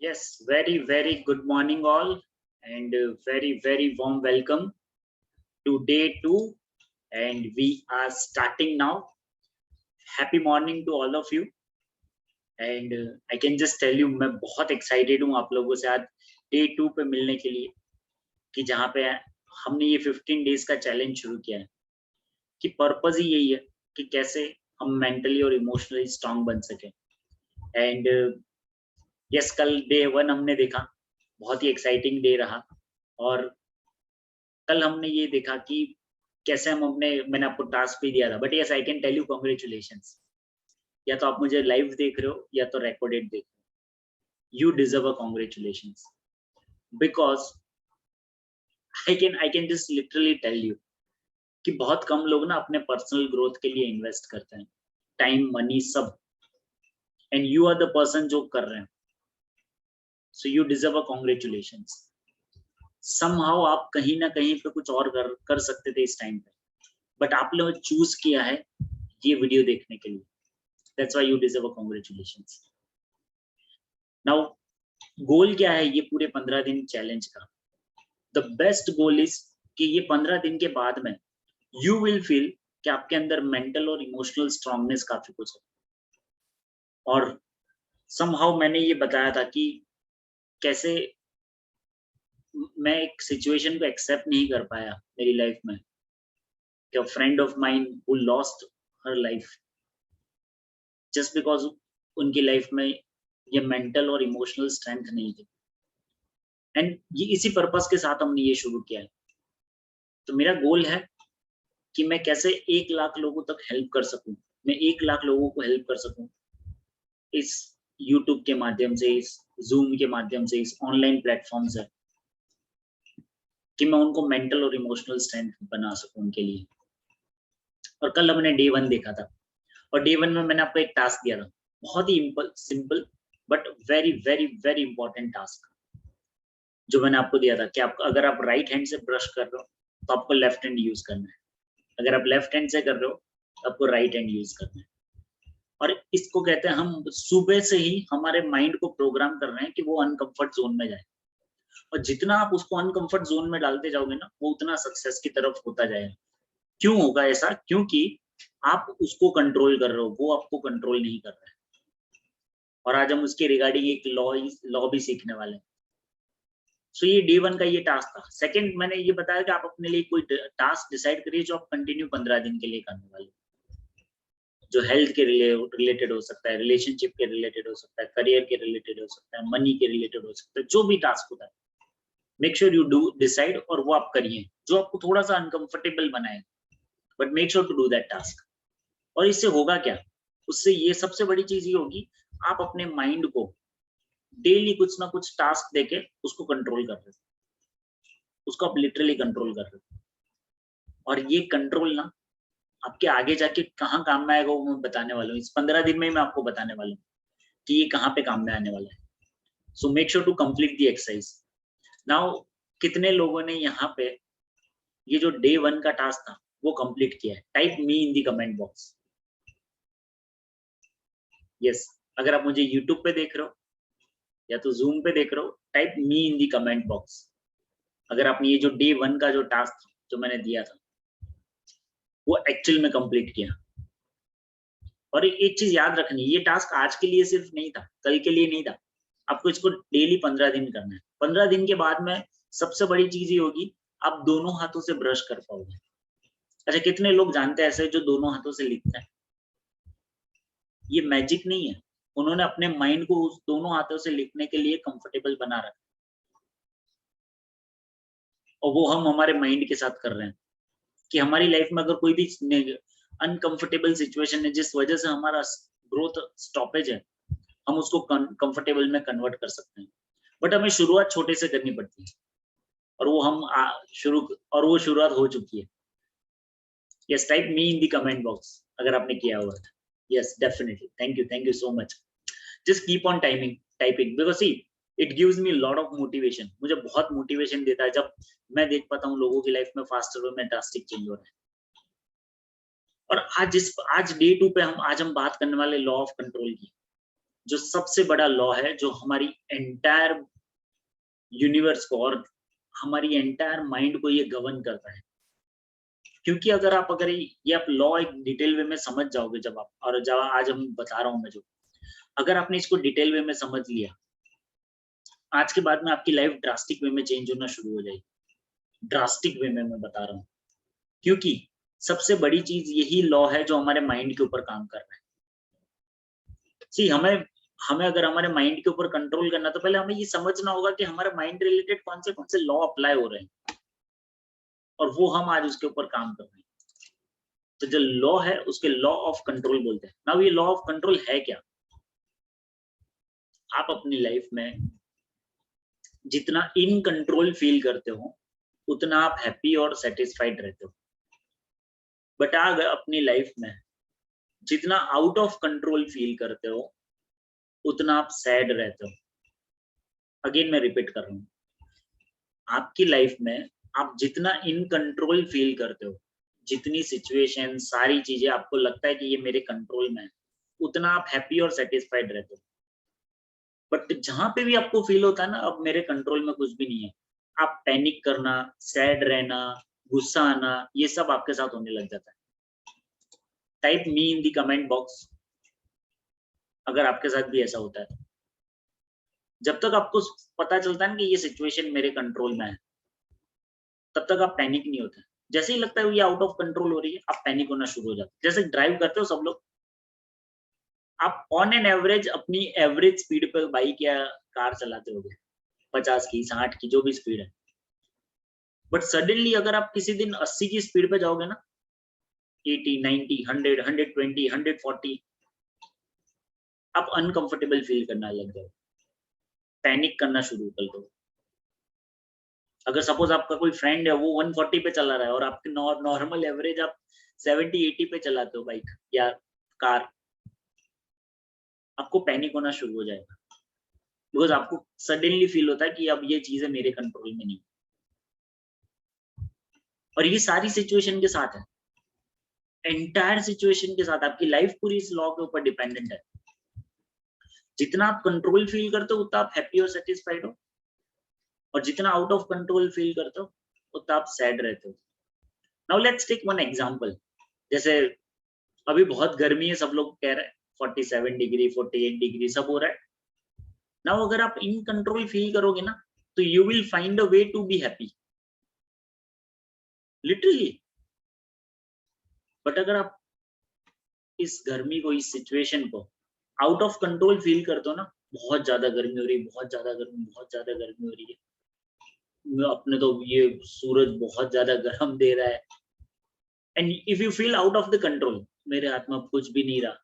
Yes, very good morning all, and very warm welcome to day 2, and we are starting now. Happy morning to all of you, and I can just tell you मैं बहुत excited हूँ आप लोगों से आज day 2 पे मिलने के लिए, कि जहाँ पे हमने ये 15 days का चैलेंज शुरू किया है, कि पर्पस ही यही है कि कैसे हम मेंटली और इमोशनली स्ट्रांग बन सके। एंड यस, कल डे 1 हमने देखा, बहुत ही एक्साइटिंग डे रहा। और कल हमने ये देखा कि कैसे हम मैंने आपको टास्क भी दिया था, but yes I can tell you congratulations. या तो आप मुझे लाइव देख रहे हो या तो रिकॉर्डेड देख रहे हो, you deserve a congratulations, because I can just literally tell you कि बहुत कम लोग ना अपने पर्सनल ग्रोथ के लिए इन्वेस्ट करते हैं, टाइम मनी सब, and you are the person जो कर रहे हैं, so you deserve a congratulations. Somehow आप कहीं ना कहीं पे कुछ और कर सकते थे इस टाइम पे, बट आप लोग चूज किया है ये वीडियो देखने के लिए। That's why you deserve a congratulations. Now, गोल क्या है ये पूरे 15 दिन चैलेंज का? The best goal is कि ये 15 दिन के बाद में you will feel कि आपके अंदर मेंटल और इमोशनल स्ट्रांगनेस काफी कुछ है। और somehow मैंने ये बताया था कि कैसे मैं एक सिचुएशन को एक्सेप्ट नहीं कर पाया मेरी लाइफ में, कि friend of mine who lost her life just because उनकी लाइफ में ये मेंटल और इमोशनल स्ट्रेंथ नहीं थी। एंड ये इसी पर्पस के साथ हमने ये शुरू किया है। तो मेरा गोल है कि मैं कैसे 1 लाख लोगों तक हेल्प कर सकूं, मैं 1 लाख लोगों को हेल्प कर सकूं इस यूट्यूब के माध्यम से, इस जूम के माध्यम से, इस ऑनलाइन प्लेटफॉर्म से, कि मैं उनको मेंटल और इमोशनल स्ट्रेंथ बना सकूं उनके लिए। और कल हमने डे 1 देखा था, और डे 1 में मैंने आपको एक टास्क दिया था, बहुत ही simple but very important task, जो मैंने आपको दिया था कि आप अगर आप राइट हैंड से ब्रश कर रहे हो तो आपको लेफ्ट हैंड यूज करना है, अगर आप लेफ्ट हैंड से कर रहे हो तो आपको राइट हैंड यूज करना है। और इसको कहते हैं, हम सुबह से ही हमारे माइंड को प्रोग्राम कर रहे हैं कि वो अनकंफर्ट जोन में जाए, और जितना आप उसको अनकंफर्ट जोन में डालते जाओगे ना, वो उतना सक्सेस की तरफ होता जाएगा। क्यों होगा ऐसा? क्योंकि आप उसको कंट्रोल कर रहे हो, वो आपको कंट्रोल नहीं कर रहा है। और आज हम उसके रिगार्डिंग एक लॉ भी सीखने वाले हैं। सो ये डे 1 का ये टास्क था। सेकंड, मैंने ये बताया कि आप अपने लिए कोई टास्क डिसाइड करिए जो आप कंटिन्यू 15 दिन के लिए करने वाले, जो हेल्थ के रिलेटेड हो सकता है, रिलेशनशिप के रिलेटेड हो सकता है, करियर के रिलेटेड हो सकता है, मनी के रिलेटेड हो सकता है, जो भी टास्क होता है, make sure you do decide और वो आप करिए जो आपको थोड़ा सा अनकंफर्टेबल बनाए, but make sure to do that task. और इससे होगा क्या? उससे ये सबसे बड़ी चीज ये होगी, आप अपने माइंड को डेली कुछ ना कुछ टास्क देके उसको कंट्रोल कर रहे हो, उसको आप लिटरली कंट्रोल कर रहे हो। और ये कंट्रोल ना आपके आगे जाके कहाँ काम में आएगा वो मैं बताने वाला हूँ। इस 15 दिन में मैं आपको बताने वाला हूँ कि ये कहाँ पे काम में आने वाला है। So make sure to complete the exercise now. कितने लोगों ने यहाँ पे ये जो डे 1 का टास्क था वो कंप्लीट किया है? Type me in the comment box. Yes, अगर आप मुझे यूट्यूब पे देख रहे हो या तो जूम पे देख रहे हो, type me in the comment box अगर आपने ये जो डे 1 का जो टास्क था जो मैंने दिया था वो एक्चुअल में कंप्लीट किया। और एक चीज याद रखनी, ये टास्क आज के लिए सिर्फ नहीं था, कल के लिए नहीं था, आपको इसको डेली 15 दिन करना है। 15 दिन के बाद में सबसे बड़ी चीज ये होगी, आप दोनों हाथों से ब्रश कर पाओगे। अच्छा, कितने लोग जानते हैं ऐसे जो दोनों हाथों से लिखते हैं? ये मैजिक नहीं है, उन्होंने अपने माइंड को उस दोनों हाथों से लिखने के लिए कंफर्टेबल बना रखा, और वो हम हमारे माइंड के साथ कर रहे हैं कि हमारी लाइफ में अगर कोई भी अनकंफर्टेबल सिचुएशन है जिस वजह से हमारा ग्रोथ स्टॉपेज है, हम उसको कंफर्टेबल में कन्वर्ट कर सकते हैं। बट हमें शुरुआत छोटे से करनी पड़ती है, और वो हम शुरुआत हो चुकी है। Yes, type me in the comment box अगर आपने किया हुआ है। Yes, definitely, thank you so much. Just keep on typing because see it gives me lot of motivation. मुझे बहुत मोटिवेशन देता है जब मैं देख पाता हूँ लोगों की लाइफ में फास्टर वे में ड्रास्टिक चेंज हो रहा है। और आज डे 2 पे आज हम बात करने वाले लॉ ऑफ कंट्रोल की। जो सबसे बड़ा लॉ है जो हमारी एंटायर यूनिवर्स को और हमारी एंटायर माइंड को ये गवर्न करता है। क्योंकि अगर ये आप लॉ एक डिटेल वे में समझ जाओगे जब आप, और जब आज हम बता रहा हूं मैं जो, अगर आपने इसको डिटेल वे में समझ लिया, आज के बाद में आपकी लाइफ ड्रास्टिक वे में चेंज होना शुरू हो जाएगी। ड्रास्टिक वे में मैं बता रहा हूँ, क्योंकि सबसे बड़ी चीज यही लॉ है जो हमारे माइंड के ऊपर काम कर रहा है। सी हमें हमें अगर हमारे माइंड के ऊपर कंट्रोल करना, तो पहले हमें ये समझना होगा कि हमारे माइंड रिलेटेड कौन से लॉ अप्लाई हो रहे हैं, और वो हम आज उसके ऊपर काम कर रहे हैं। तो जो लॉ है उसके लॉ ऑफ कंट्रोल बोलते हैं। नाउ ये लॉ ऑफ कंट्रोल है क्या? आप अपनी लाइफ में जितना इन कंट्रोल फील करते हो उतना आप हैप्पी और सेटिस्फाइड रहते हो। बट अगर अपनी लाइफ में जितना आउट ऑफ कंट्रोल फील करते हो उतना आप सैड रहते हो। अगेन मैं रिपीट कर रहा हूँ, आपकी लाइफ में आप जितना इन कंट्रोल फील करते हो, जितनी सिचुएशन सारी चीजें आपको लगता है कि ये मेरे कंट्रोल में है, उतना आप हैप्पी और सेटिस्फाइड रहते हो। बट जहां पे भी आपको फील होता है ना अब मेरे कंट्रोल में कुछ भी नहीं है, आप पैनिक करना, सैड रहना, गुस्सा आना, ये सब आपके साथ होने लग जाता है। टाइप मी इन दी कमेंट बॉक्स अगर आपके साथ भी ऐसा होता है। जब तक आपको पता चलता है ना कि ये सिचुएशन मेरे कंट्रोल में है, तब तक आप पैनिक नहीं होते। जैसे ही लगता है ये आउट ऑफ कंट्रोल हो रही है, आप पैनिक होना शुरू हो जाते हैं। जैसे ड्राइव करते हो सब लोग, आप ऑन एन एवरेज अपनी एवरेज स्पीड पे बाइक या कार चलाते होगे, 50 की, 60 की, जो भी स्पीड है। बट सडनली अगर आप किसी दिन 80 की स्पीड पे जाओगे ना, 80, 90, 100, 120, 140, आप अनकंफर्टेबल फील करना लग जाओ, पैनिक करना शुरू कर दो। अगर सपोज आपका कोई फ्रेंड है वो 140 पे चला रहा है और आपके नॉर्मल एवरेज आप 70, 80 पे चलाते हो बाइक या कार, आपको पैनिक होना शुरू हो जाएगा। बिकॉज आपको सडनली फील होता है कि अब ये चीजें मेरे कंट्रोल में नहीं। और ये सारी सिचुएशन के साथ है, एंटायर सिचुएशन के साथ आपकी लाइफ पूरी इस लॉ के ऊपर डिपेंडेंट है। जितना आप कंट्रोल फील करते हो उतना आप हैप्पी और सेटिस्फाइड हो, और जितना आउट ऑफ कंट्रोल फील करते हो उतना आप सैड रहते हो। Now let's take one example. जैसे अभी बहुत गर्मी है, सब लोग कह रहे हैं 47 डिग्री, 48 डिग्री सब हो रहा है। नाउ अगर आप इन कंट्रोल फील करोगे ना, तो you will find a way to be happy, literally. But अगर आप इस गर्मी को, इस सिचुएशन को आउट ऑफ कंट्रोल फील करते हो ना, बहुत ज्यादा गर्मी हो रही है, बहुत ज्यादा गर्मी, बहुत ज्यादा गर्मी हो रही है, अपने तो ये सूरज बहुत ज्यादा गर्म दे रहा है, and if you feel out of the control, मेरे हाथ में अब कुछ भी नहीं रहा,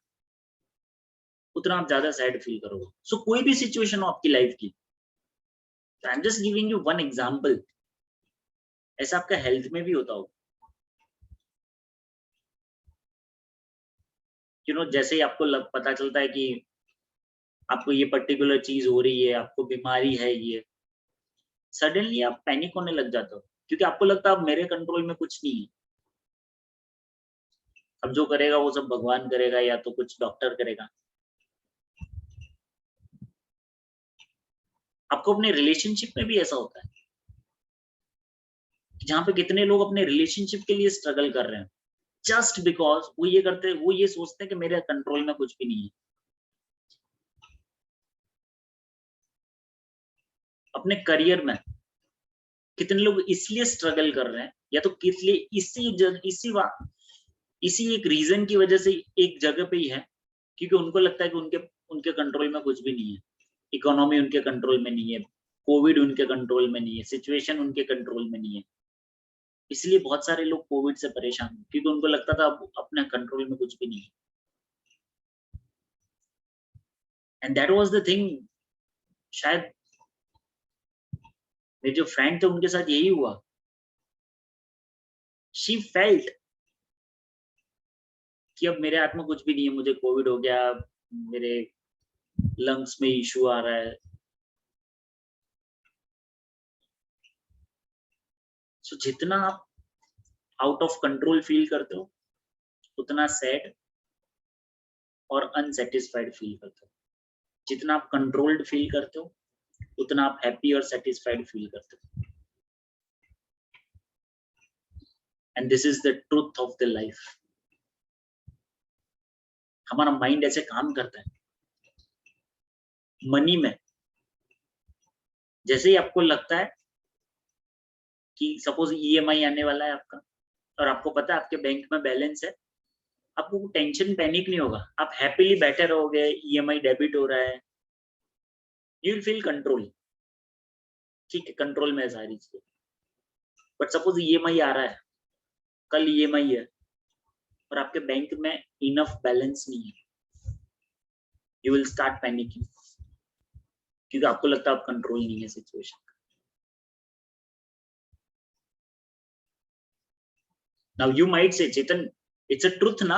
उतना आप ज्यादा सैड फील करोगे। सो कोई भी सिचुएशन हो आपकी लाइफ की, I am just giving you one example. ऐसा आपका हेल्थ में भी होता हो, जैसे ही आपको पता चलता है कि आपको ये पर्टिकुलर चीज हो रही है, आपको बीमारी है ये, सडनली आप पैनिक होने लग जाते हो, क्योंकि आपको लगता है अब मेरे कंट्रोल में कुछ नहीं है, अब जो करेगा वो सब भगवान करेगा या तो कुछ डॉक्टर करेगा। आपको अपने रिलेशनशिप में भी ऐसा होता है, जहां पे कितने लोग अपने रिलेशनशिप के लिए स्ट्रगल कर रहे हैं, जस्ट बिकॉज वो ये सोचते हैं कि मेरे कंट्रोल में कुछ भी नहीं है। अपने करियर में कितने लोग इसलिए स्ट्रगल कर रहे हैं, या तो किस लिए, इसी एक रीजन की वजह से एक जगह पे ही है, क्योंकि उनको लगता है कि उनके उनके कंट्रोल में कुछ भी नहीं है। इकोनॉमी उनके कंट्रोल में नहीं है, कोविड उनके कंट्रोल में नहीं है, सिचुएशन उनके कंट्रोल में नहीं है। इसलिए बहुत सारे लोग कोविड से परेशान हैं, क्योंकि उनको लगता था अब अपने कंट्रोल में कुछ भी नहीं है। And that was the thing. शायद मेरे जो फ्रेंड थे उनके साथ यही हुआ। शी फेल्ट कि अब मेरे हाथ में कुछ भी नहीं है, मुझे कोविड हो गया, मेरे लंग्स में इशू आ रहा है। सो जितना आप आउट ऑफ कंट्रोल फील करते हो उतना सैड और अनसेटिस्फाइड फील करते हो। जितना आप कंट्रोल्ड फील करते हो उतना आप हैप्पी और सेटिस्फाइड फील करते हो। And this is the truth of the life. हमारा माइंड ऐसे काम करता है मनी में। जैसे ही आपको लगता है कि सपोज ईएमआई आने वाला है आपका और आपको पता है आपके बैंक में बैलेंस है, आपको टेंशन पैनिक नहीं होगा, आप हैप्पीली बैठे रहोगे, ईएमआई डेबिट हो रहा है, यू विल फील कंट्रोल। ठीक है, कंट्रोल में है सारी चीजें। बट सपोज ईएमआई आ रहा है, कल ईएमआई है और आपके बैंक में इनफ बैलेंस नहीं है, यू विल स्टार्ट पैनिकिंग, क्योंकि आपको लगता है आप कंट्रोल नहीं है सिचुएशन का। Now you might say Chetan it's a truth ना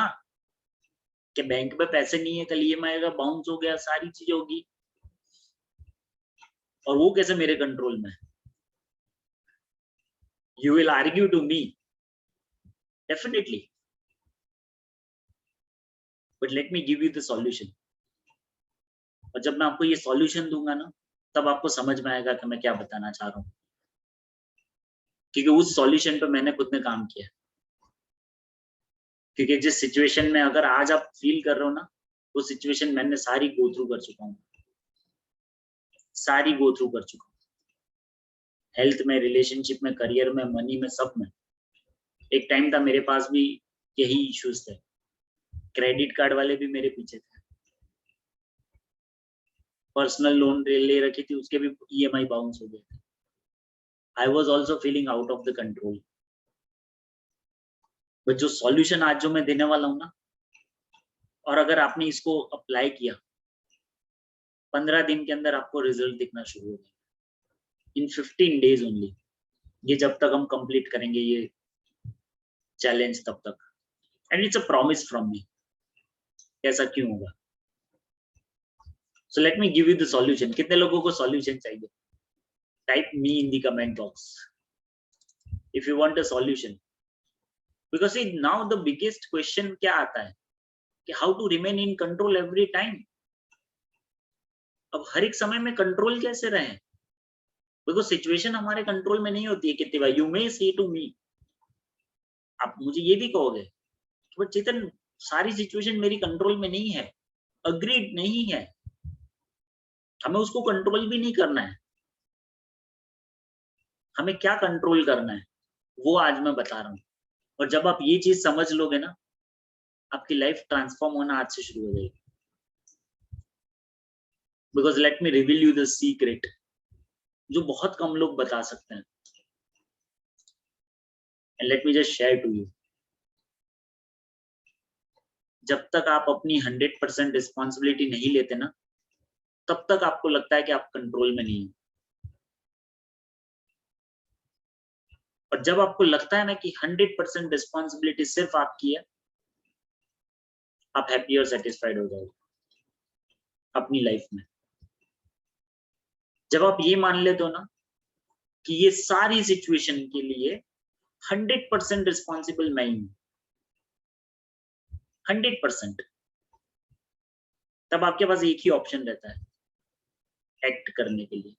कि बैंक में पैसे नहीं है, कल ईएमआई का बाउंस हो गया, सारी चीजें होगी, और वो कैसे मेरे कंट्रोल में है? You will argue to me, definitely, but let me give you the solution. और जब मैं आपको ये सॉल्यूशन दूंगा ना, तब आपको समझ में आएगा कि मैं क्या बताना चाह रहा हूँ, क्योंकि उस सॉल्यूशन पे मैंने खुद ने काम किया। क्योंकि जिस सिचुएशन में अगर आज आप फील कर रहे हो ना, वो सिचुएशन मैंने सारी गो थ्रू कर चुका हूँ, सारी गो थ्रू कर चुका हूँ। हेल्थ में, रिलेशनशिप में, करियर में, मनी में, सब में। एक टाइम था मेरे पास भी यही इश्यूज थे, क्रेडिट कार्ड वाले भी मेरे पीछे थे, पर्सनल लोन ले रखी थी, उसके भी ईएमआई बाउंस हो गए थे। I was also feeling out of the control. But जो सॉल्यूशन आज जो मैं देने वाला हूं ना, और अगर आपने इसको अप्लाई किया, 15 दिन के अंदर आपको रिजल्ट दिखना शुरू हो गया, इन 15 डेज ओनली। ये जब तक हम कंप्लीट करेंगे ये चैलेंज तब तक, and it's a promise from me. ऐसा क्यों होगा? So let me give you the solution. कितने लोगों को सॉल्यूशन चाहिए? Type me in the comment box if you want a solution. Because now the biggest question क्या आता है कि how to remain in control every time. अब हर एक समय में कंट्रोल कैसे रहे? बिकॉज सिचुएशन हमारे कंट्रोल में नहीं होती है। कितनी बार यू मे से टू मी, आप मुझे ये भी कहोगे बट चेतन सारी सिचुएशन मेरी कंट्रोल में नहीं है। अग्रीड, नहीं है, हमें उसको कंट्रोल भी नहीं करना है। हमें क्या कंट्रोल करना है वो आज मैं बता रहा हूँ। और जब आप ये चीज समझ लोगे ना, आपकी लाइफ ट्रांसफॉर्म होना आज से शुरू हो जाएगी। Because let me reveal you the secret, जो बहुत कम लोग बता सकते हैं, and let me just share to you. जब तक आप अपनी 100% रिस्पॉन्सिबिलिटी नहीं लेते ना, तब तक आपको लगता है कि आप कंट्रोल में नहीं है। और जब आपको लगता है ना कि 100% रिस्पॉन्सिबिलिटी सिर्फ आपकी है, आप हैप्पी और सेटिस्फाइड हो जाओगे अपनी लाइफ में। जब आप ये मान लेते हो ना कि ये सारी सिचुएशन के लिए 100% रिस्पॉन्सिबल मैं ही हूं, 100%, तब आपके पास एक ही ऑप्शन रहता है, एक्ट करने के लिए।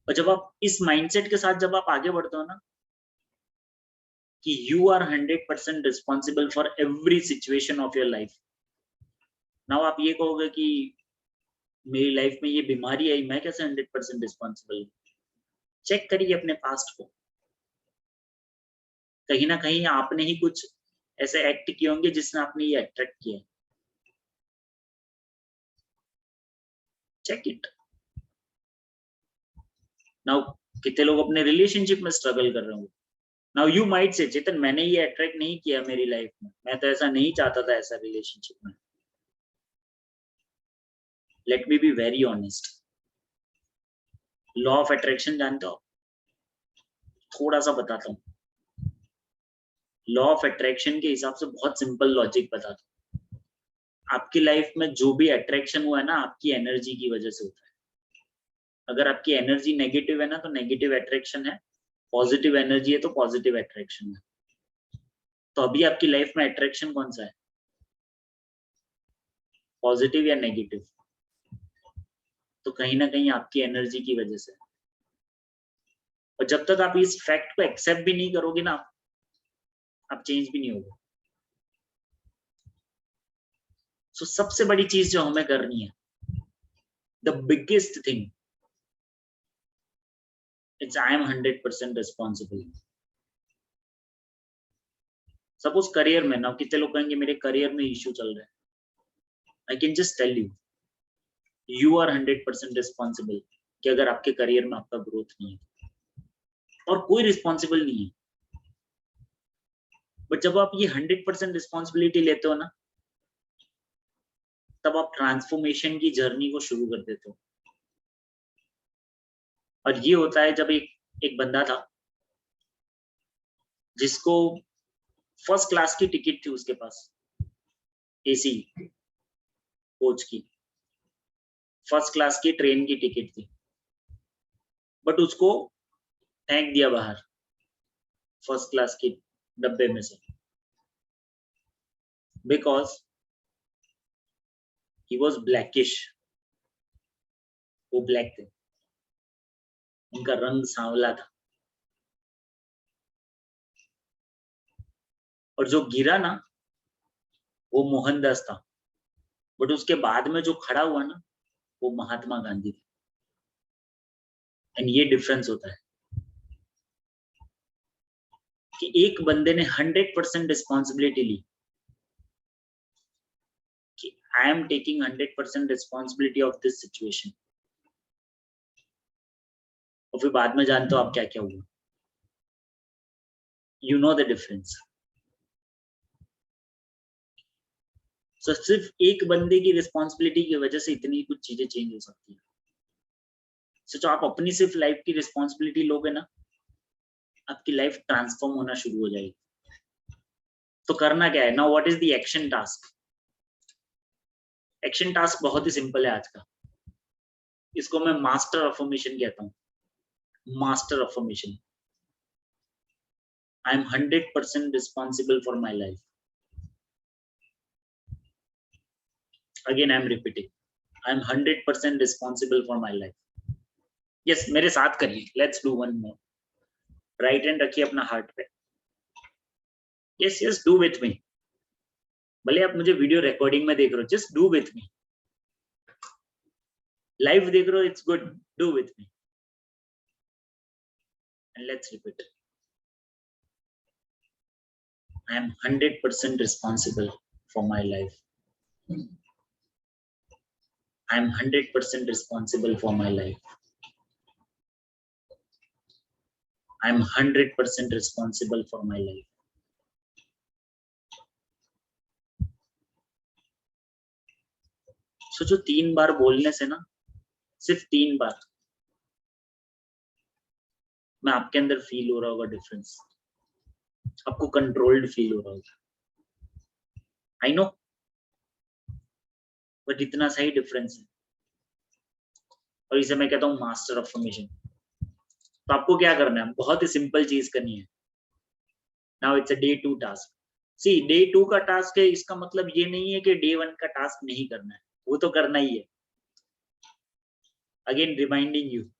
और जब आप इस माइंडसेट के साथ जब आप आगे बढ़ते हो ना कि you are 100% responsible for every situation of your life. Now आप ये कहोगे कि मेरी लाइफ में ये बीमारी आई, मैं कैसे 100% रिस्पॉन्सिबल हूँ? चेक करिए अपने पास्ट को, कहीं ना कहीं आपने ही कुछ ऐसे एक्ट किए होंगे जिसने आपने ये अट्रैक्ट किया। Check it. नाउ कितने लोग अपने रिलेशनशिप में स्ट्रगल कर रहे होंगे। नाउ यू माइट से चेतन मैंने ये अट्रैक्ट नहीं किया मेरी लाइफ में, मैं तो ऐसा नहीं चाहता था ऐसा रिलेशनशिप में। Let me be very honest, law of attraction जानते हो? थोड़ा सा बताता हूँ। लॉ ऑफ अट्रैक्शन के हिसाब से बहुत सिंपल लॉजिक बताता हूँ। आपकी लाइफ में जो भी अट्रैक्शन हुआ है ना, आपकी एनर्जी की वजह से होता है। अगर आपकी एनर्जी नेगेटिव है ना, तो नेगेटिव अट्रैक्शन है, पॉजिटिव एनर्जी है तो पॉजिटिव अट्रैक्शन है। तो अभी आपकी लाइफ में अट्रैक्शन कौन सा है? पॉजिटिव या नेगेटिव, तो कहीं ना कहीं आपकी एनर्जी की वजह से। और जब तक आप इस फैक्ट को एक्सेप्ट भी नहीं करोगे ना, आप चेंज भी नहीं होगे। सो सबसे बड़ी चीज जो हमें करनी है, the biggest thing, it's I am 100% responsible. Suppose career में ना, कितने लोग कहेंगे मेरे करियर में इश्यू चल रहा है, I can just tell you, you are 100% responsible कि अगर आपके करियर में आपका ग्रोथ नहीं है, और कोई रिस्पॉन्सिबल नहीं है। बट जब आप ये 100% रिस्पॉन्सिबिलिटी लेते हो ना, तब आप ट्रांसफॉर्मेशन की जर्नी को शुरू कर देते हो। और ये होता है जब एक बंदा था जिसको फर्स्ट क्लास की टिकट थी उसके पास, एसी कोच की, फर्स्ट क्लास की ट्रेन की टिकट थी, बट उसको फेंक दिया बाहर फर्स्ट क्लास की डब्बे में से, बिकॉज ही वॉज ब्लैकिश। वो ब्लैक थे, उनका रंग सांवला था, और जो गिरा ना वो मोहनदास था, बट उसके बाद में जो खड़ा हुआ ना वो महात्मा गांधी थे। एंड ये डिफरेंस होता है कि एक बंदे ने 100% रिस्पॉन्सिबिलिटी ली कि I am taking 100% responsibility of this situation, और फिर बाद में जानते हो आप क्या क्या हुआ। You know the difference. So सिर्फ एक बंदे की रिस्पॉन्सिबिलिटी की वजह से इतनी कुछ चीजें चेंज हो सकती है। सोचो आप अपनी सिर्फ लाइफ की रिस्पॉन्सिबिलिटी लोगे ना, आपकी लाइफ ट्रांसफॉर्म होना शुरू हो जाएगी। तो करना क्या है now, what is the action task? Action task बहुत ही सिंपल है आज का। इसको मैं मास्टर अफर्मेशन कहता हूँ। Master affirmation, I am 100% responsible for my life. Again I am repeating, I am 100% responsible for my life. Yes, मेरे साथ करिए, let's do one more. Right hand रखिए अपना हार्ट पे। Yes yes, do with me. भले आप मुझे video recording में देख रहे हो, just do with me. Live देख रहे हो, it's good, do with me and let's repeat. I am 100% responsible for my life. I am 100% responsible for my life. I am 100% responsible for my life. सोचो 3 बार बोलने से ना, सिर्फ 3 बार में आपके अंदर फील हो रहा होगा डिफरेंस। आपको कंट्रोल्ड फील हो रहा होगा। आई नो, बट इतना सही डिफरेंस है, और इसे मैं कहता हूँ मास्टर अफर्मेशन। तो आपको क्या करना है, बहुत ही सिंपल चीज करनी है। Now it's a day 2 task. See, day 2 का टास्क है, इसका मतलब ये नहीं है कि डे 1 का टास्क नहीं करना है, वो तो करना ही है। अगेन रिमाइंडिंग यू,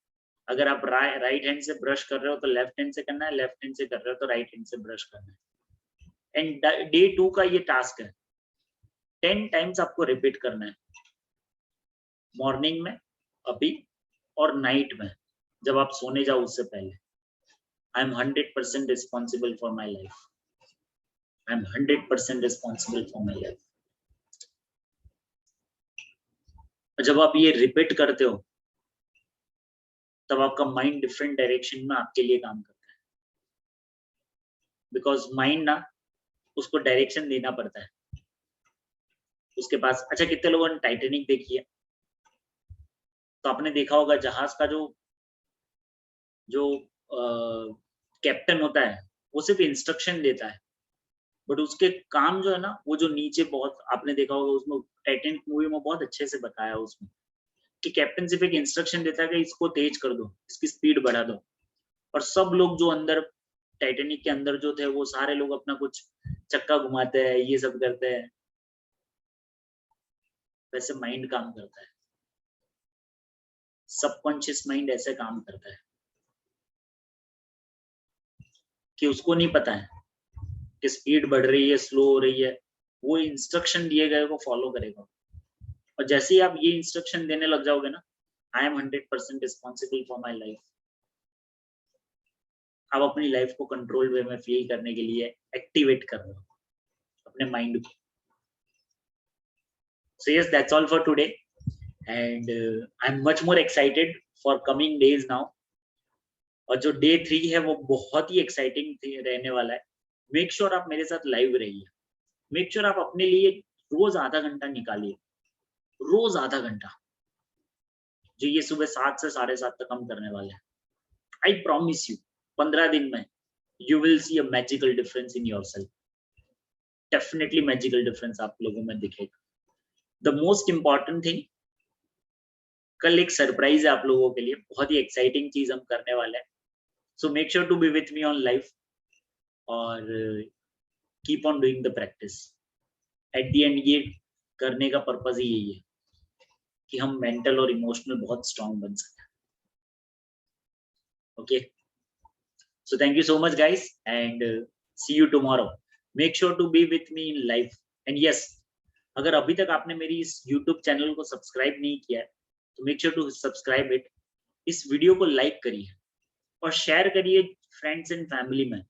अगर आप राइट हैंड से ब्रश कर रहे हो तो लेफ्ट हैंड से करना है, लेफ्ट हैंड से कर रहे हो तो राइट हैंड से ब्रश करना है। एंड डे 2 का ये टास्क है, 10 टाइम्स आपको रिपीट करना है, मॉर्निंग में, अभी, और नाइट में जब आप सोने जाओ उससे पहले। I am 100% responsible for my life. I am 100% responsible for my life. जब आप ये रिपीट करते हो तब आपका माइंड डिफरेंट डायरेक्शन में आपके लिए काम करता है, बिकॉज माइंड ना उसको डायरेक्शन देना पड़ता है उसके पास। अच्छा, कितने लोगों ने टाइटैनिक देखी है? तो आपने देखा होगा जहाज का जो जो कैप्टन होता है वो सिर्फ इंस्ट्रक्शन देता है, बट उसके काम जो है ना, वो जो नीचे बहुत, आपने देखा होगा उसमें टाइटैनिक मूवी में बहुत अच्छे से बताया उसमें कि कैप्टन सिर्फ एक इंस्ट्रक्शन देता है कि इसको तेज कर दो, इसकी स्पीड बढ़ा दो, और सब लोग जो अंदर टाइटैनिक के अंदर जो थे वो सारे लोग अपना कुछ चक्का घुमाते हैं, ये सब करते हैं। वैसे माइंड काम करता है, सबकॉन्शियस माइंड ऐसे काम करता है कि उसको नहीं पता है कि स्पीड बढ़ रही है, स्लो हो रही है, वो इंस्ट्रक्शन दिए गए को फॉलो करेगा। और जैसे ही आप ये इंस्ट्रक्शन देने लग जाओगे ना, I am 100% responsible for my life, आप अपनी लाइफ को कंट्रोल वे में फील करने के लिए एक्टिवेट कर रहे हो अपने माइंड को। So yes, that's all for today, and I'm much more excited for coming days now. और जो डे 3 है वो बहुत ही एक्साइटिंग रहने वाला है। मेक श्योर आप मेरे साथ लाइव रहिए, मेक श्योर आप अपने लिए रोज आधा घंटा निकालिए, रोज आधा घंटा, जो ये सुबह 7 से 7:30 तक हम करने वाले हैं। आई प्रॉमिस यू 15 दिन में you will see a magical difference in yourself, definitely magical difference आप लोगों में दिखेगा। द मोस्ट इम्पॉर्टेंट थिंग, कल एक सरप्राइज है आप लोगों के लिए, बहुत ही एक्साइटिंग चीज हम करने वाले हैं। So make sure to be with me on live और keep on doing the practice. At the end ये करने का पर्पज ही यही है कि हम मेंटल और इमोशनल बहुत स्ट्रांग बन सकें। Okay, so thank you so much guys, and see you tomorrow. Make sure to be with me in live. And yes, अगर अभी तक आपने मेरी इस यूट्यूब चैनल को सब्सक्राइब नहीं किया है तो make sure to subscribe it. इस वीडियो को लाइक करिए और शेयर करिए फ्रेंड्स एंड फैमिली में,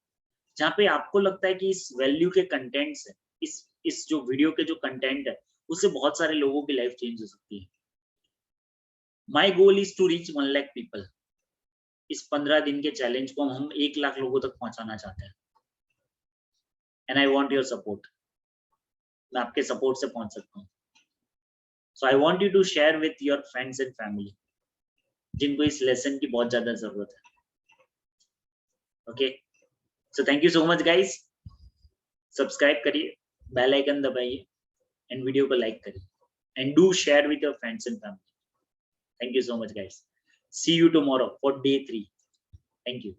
जहाँ पे आपको लगता है कि इस वैल्यू के कंटेंट से, इस जो वीडियो के जो कंटेंट है उससे बहुत सारे लोगों की लाइफ चेंज हो सकती है। My goal is to reach 1 lakh people. इस 15 दिन के चैलेंज को हम 1 लाख लोगों तक पहुंचाना चाहते हैं, and I want your support. मैं आपके सपोर्ट से पहुंच सकता हूँ। So I want you to share with your friends and family जिनको इस लेसन की बहुत ज्यादा जरूरत है। Okay, so thank you so much guys. Subscribe करिए, बेल आइकन दबाइए एंड वीडियो को लाइक करिए and do share with your friends and family. Thank you so much guys. See you tomorrow for day 3. Thank you.